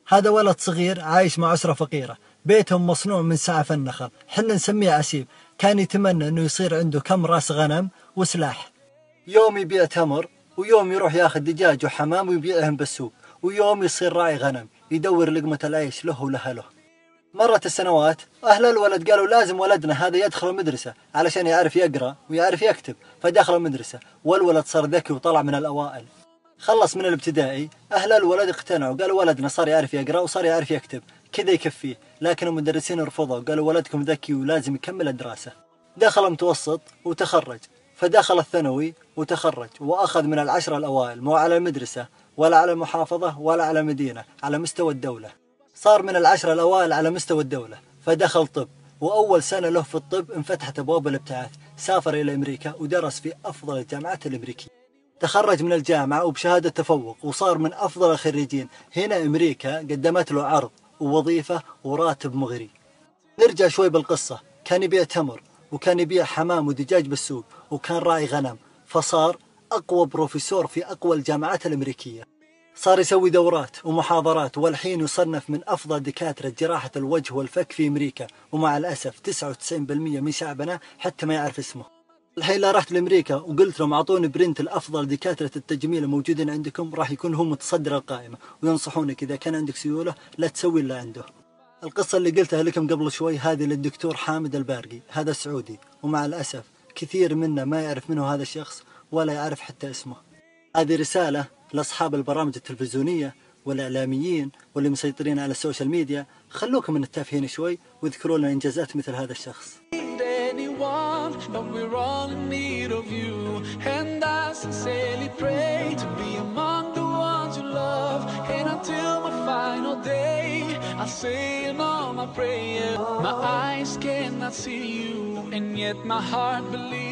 هذا ولد صغير عايش مع أسرة فقيرة، بيتهم مصنوع من سعف النخل، حنا نسميه أسيب. كان يتمنى أنه يصير عنده كم راس غنم وسلاح. يوم يبيع تمر، ويوم يروح ياخذ دجاج وحمام ويبيعهم بالسوق، ويوم يصير راعي غنم يدور لقمة العيش له ولأهله. مرت السنوات، أهل الولد قالوا لازم ولدنا هذا يدخل المدرسة علشان يعرف يقرأ ويعرف يكتب. فدخل المدرسة والولد صار ذكي وطلع من الأوائل. خلص من الابتدائي، أهل الولد اقتنعوا، قالوا ولدنا صار يعرف يقرأ وصار يعرف يكتب، كذا يكفيه. لكن المدرسين رفضوا، قالوا ولدكم ذكي ولازم يكمل الدراسة. دخل المتوسط وتخرج، فدخل الثانوي وتخرج، وأخذ من العشرة الأوائل، مو على المدرسة ولا على المحافظة ولا على المدينة، على مستوى الدولة. صار من العشرة الأوائل على مستوى الدولة، فدخل طب، وأول سنة له في الطب انفتحت أبواب الابتعاث. سافر إلى أمريكا ودرس في أفضل الجامعات الأمريكية. تخرج من الجامعة وبشهادة تفوق، وصار من أفضل الخريجين. هنا أمريكا قدمت له عرض ووظيفة وراتب مغري. نرجع شوي بالقصة. كان يبيع تمر، وكان يبيع حمام ودجاج بالسوق، وكان راعي غنم، فصار أقوى بروفيسور في أقوى الجامعات الأمريكية. صار يسوي دورات ومحاضرات، والحين يصنف من أفضل دكاترة جراحة الوجه والفك في أمريكا. ومع الأسف 99% من شعبنا حتى ما يعرف اسمه. الحين لا رحت لأمريكا وقلت لهم أعطوني برنت الأفضل دكاترة التجميل الموجودين عندكم، راح يكون هم متصدر القائمة، وينصحونك إذا كان عندك سيولة لا تسوي إلا عنده. القصة اللي قلتها لكم قبل شوي هذه للدكتور حامد البارقي، هذا سعودي، ومع الأسف كثير منا ما يعرف منه هذا الشخص ولا يعرف حتى اسمه. هذه رسالة لأصحاب البرامج التلفزيونية والإعلاميين واللي مسيطرين على السوشيال ميديا، خلوكم من التافهين شوي واذكروا لنا إنجازات مثل هذا الشخص. But we're all in need of you, and I sincerely pray to be among the ones you love. And until my final day, I'll say in all my prayers. My eyes cannot see you, and yet my heart believes.